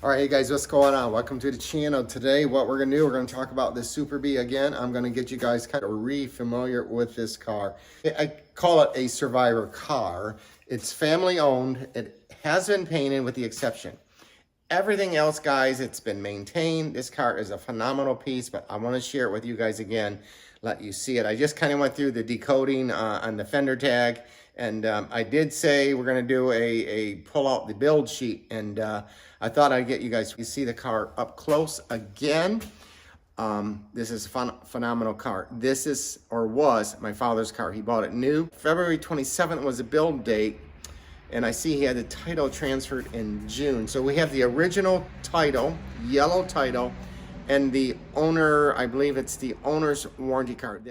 All right, hey guys, what's going on? Welcome to the channel. Today, what we're gonna do, we're gonna talk about this Super Bee again. I'm gonna get you guys kind of re-familiar with this car. I call it a survivor car. It's family owned. It has been painted with the exception. Everything else, guys, it's been maintained. This car is a phenomenal piece, but I wanna share it with you guys again, let you see it. I just kind of went through the decoding on the fender tag, and I did say we're gonna do a pull out the build sheet, and I thought I'd get you guys to see the car up close again. This is a phenomenal car. This is, or was, my father's car. He bought it new. February 27th was the build date, and I see he had the title transferred in June. So we have the original title, yellow title, and the owner, I believe it's the owner's warranty card.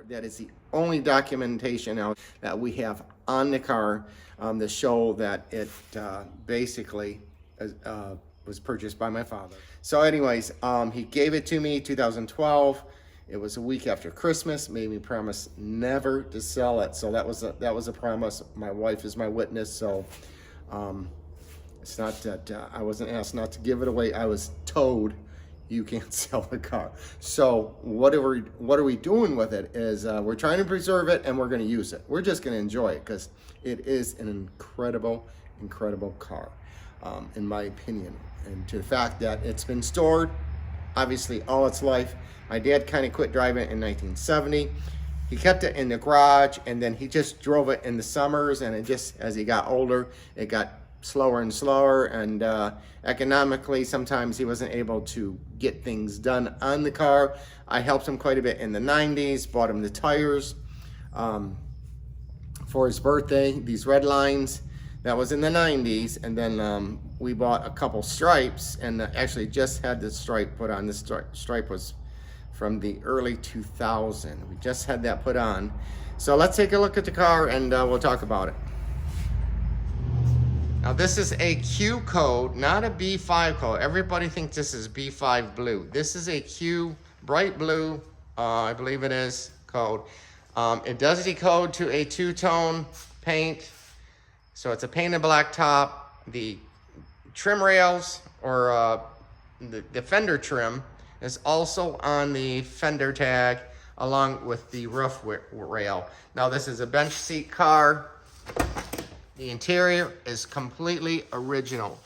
That is the only documentation out that we have on the car to show that it basically was purchased by my father. So anyways, he gave it to me 2012. It was a week after Christmas, made me promise never to sell it. So that was a promise. My wife is my witness. So it's not that I wasn't asked not to give it away. I was told you can't sell the car. So what are we doing with it is we're trying to preserve it, and we're going to use it. We're just going to enjoy it because it is an incredible car, in my opinion. And to the fact that it's been stored, obviously, all its life. My dad kind of quit driving it in 1970. He kept it in the garage, and then he just drove it in the summers, and it just, as he got older, it got slower and slower, and economically sometimes he wasn't able to get things done on the car. I helped him quite a bit in the 90s, bought him the tires for his birthday, these red lines. That was in the 90s, and then we bought a couple stripes, and actually just had the stripe put on. This stripe was from the early 2000s. We just had that put on. So let's take a look at the car, and we'll talk about it. Now this is a Q code, not a B5 code. Everybody thinks this is B5 blue. This is a Q bright blue, I believe it is, code. It does decode to a two-tone paint. So it's a painted black top. The trim rails, or the fender trim, is also on the fender tag, along with the roof rail. Now this is a bench seat car. The interior is completely original,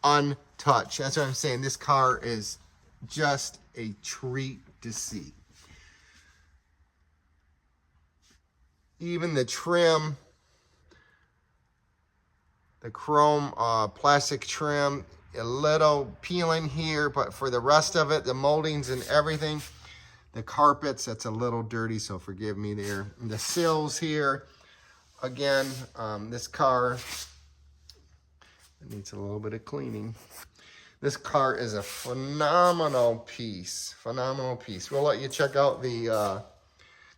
untouched. That's what I'm saying. This car is just a treat to see. Even the trim, the chrome plastic trim, a little peeling here, but for the rest of it, the moldings and everything, the carpets, that's a little dirty, so forgive me there. And the sills here. Again, this car needs a little bit of cleaning. This car is a phenomenal piece, We'll let you check out the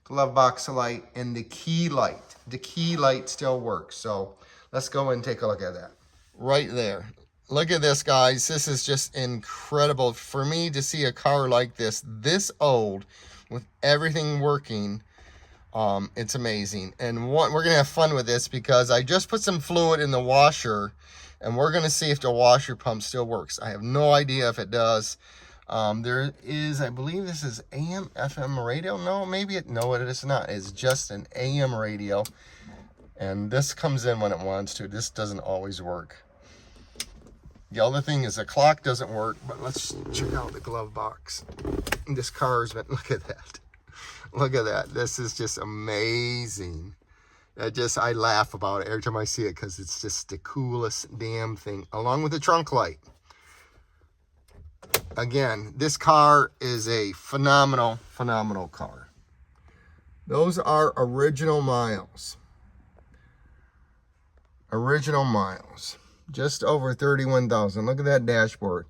glove box light and the key light. The key light still works, so let's go and take a look at that. Right there. Look at this, guys. This is just incredible. For me to see a car like this old, with everything working, it's amazing. And we're gonna have fun with this because I just put some fluid in the washer, and we're gonna see if the washer pump still works. I have no idea if it does. There is, I believe this is AM FM radio. No, no, it is not. It's just an AM radio, and this comes in when it wants to. This doesn't always work. The other thing is the clock doesn't work, but let's check out the glove box. This car has been, look at that. Look at that. This is just amazing. I laugh about it every time I see it because it's just the coolest damn thing, along with the trunk light. Again, this car is a phenomenal car. Those are original miles. Original miles. Just over 31,000. Look at that dashboard.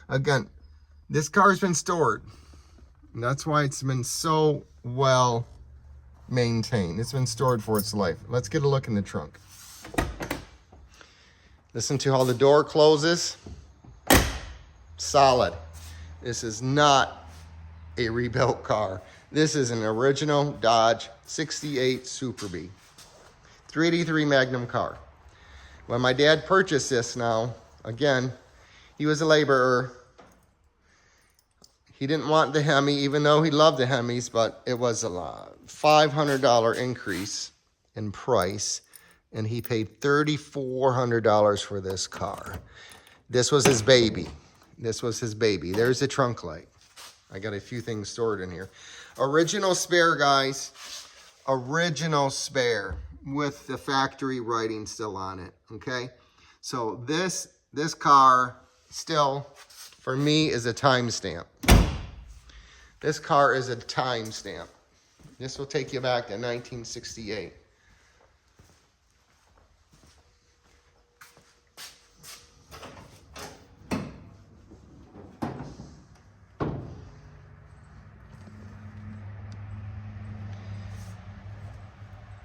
Again, this car's been stored. And that's why it's been so well maintained. It's been stored for its life. Let's get a look in the trunk. Listen to how the door closes. Solid. This is not a rebuilt car. This is an original Dodge 68 Super B. 383 Magnum car. When my dad purchased this now, again, he was a laborer. He didn't want the Hemi, even though he loved the Hemis, but it was a $500 increase in price, and he paid $3,400 for this car. This was his baby. This was his baby. There's the trunk light. I got a few things stored in here. Original spare, guys. Original spare with the factory writing still on it, okay? So this car still, for me, is a timestamp. This car is a timestamp. This will take you back to 1968.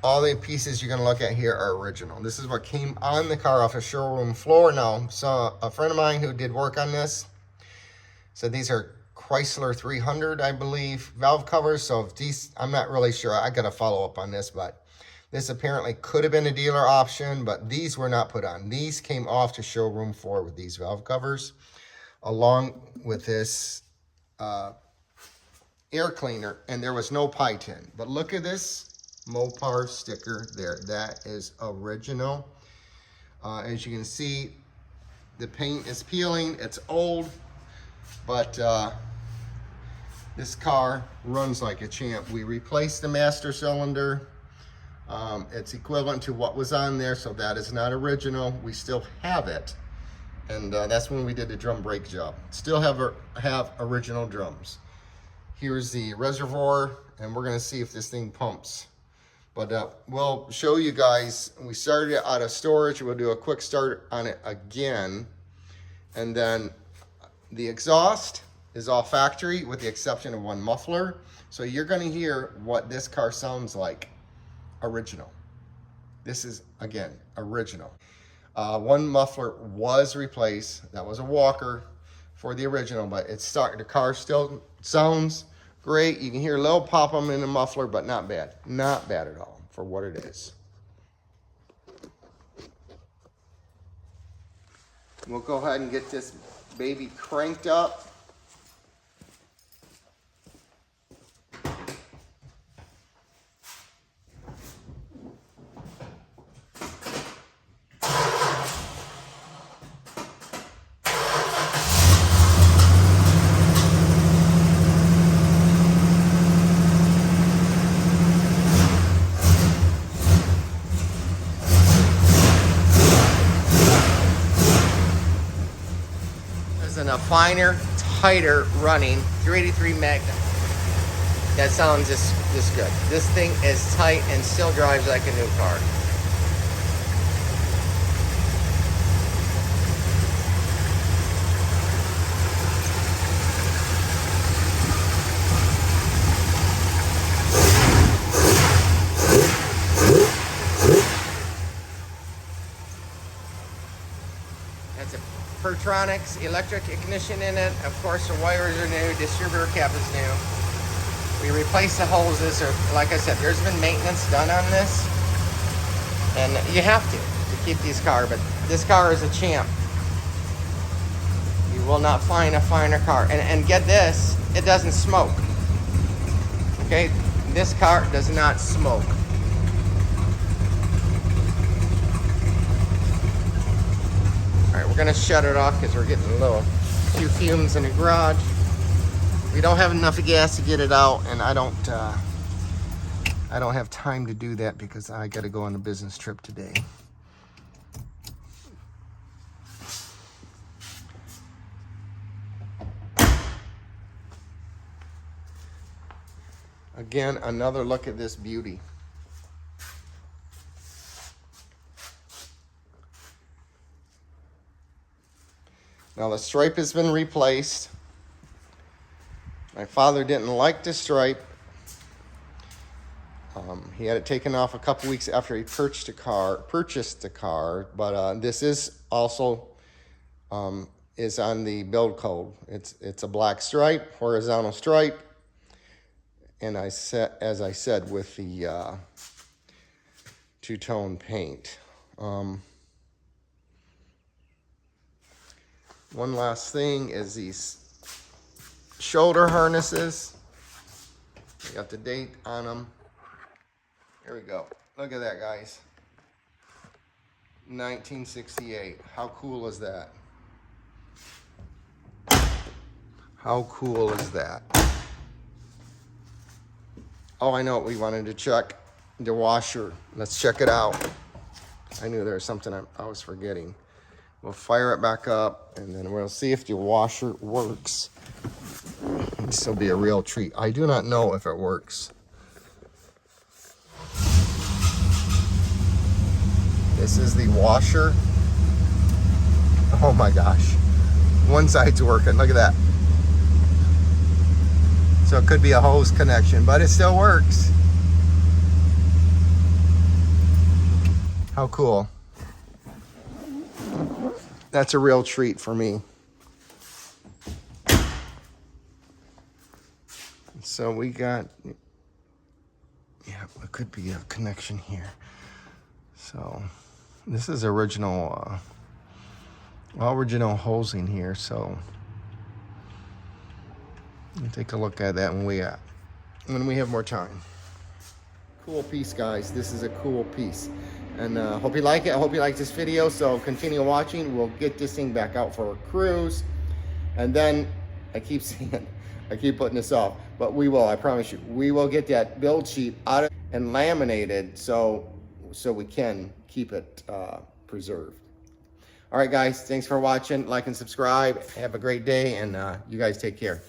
All the pieces you're gonna look at here are original. This is what came on the car off the showroom floor. Now, so a friend of mine who did work on this said these are Chrysler 300, I believe, valve covers. So if these, I'm not really sure. I gotta follow up on this, but this apparently could have been a dealer option, but these were not put on. These came off the showroom floor with these valve covers, along with this air cleaner, and there was no pie tin. But look at this Mopar sticker there. That is original. As you can see, the paint is peeling. It's old, but this car runs like a champ. We replaced the master cylinder. It's equivalent to what was on there, so that is not original. We still have it, and that's when we did the drum brake job. Still have original drums. Here's the reservoir, and we're gonna see if this thing pumps. But we'll show you guys, we started it out of storage. We'll do a quick start on it again. And then the exhaust is all factory with the exception of one muffler. So you're gonna hear what this car sounds like, original. This is, again, original. One muffler was replaced. That was a Walker for the original, but the car still sounds great. You can hear a little pop-em in the muffler, but not bad. Not bad at all for what it is. We'll go ahead and get this baby cranked up. And a finer, tighter running 383 Magnum. That sounds this good. This thing is tight and still drives like a new car. That's a Pertronics electric ignition in it. Of course, the wires are new, distributor cap is new. We replaced the hoses, or like I said, there's been maintenance done on this. And you have to keep these cars, but this car is a champ. You will not find a finer car. And get this, it doesn't smoke. Okay, this car does not smoke. Alright, we're gonna shut it off because we're getting a few fumes in the garage. We don't have enough gas to get it out, and I don't have time to do that because I gotta go on a business trip today. Again, another look at this beauty. Now the stripe has been replaced. My father didn't like the stripe. He had it taken off a couple weeks after he purchased the car. But this is also is on the build code. It's a black stripe, horizontal stripe, and as I said, with the two-tone paint. One last thing is these shoulder harnesses. We got the date on them. Here we go. Look at that, guys. 1968. How cool is that? How cool is that? Oh, I know what we wanted to check. The washer. Let's check it out. I knew there was something I was forgetting. We'll fire it back up, and then we'll see if the washer works. This will be a real treat. I do not know if it works. This is the washer. Oh my gosh. One side's working. Look at that. So it could be a hose connection, but it still works. How cool. That's a real treat for me. So we got, yeah, it could be a connection here. So this is original hosing here. So we'll take a look at that when we have more time. Cool piece, guys. This is a cool piece, and hope you like it. I hope you like this video. So continue watching. We'll get this thing back out for a cruise, and then I keep saying, I keep putting this off, but we will. I promise you, we will get that build sheet out and laminated so we can keep it preserved. All right, guys. Thanks for watching. Like and subscribe. Have a great day, and you guys take care.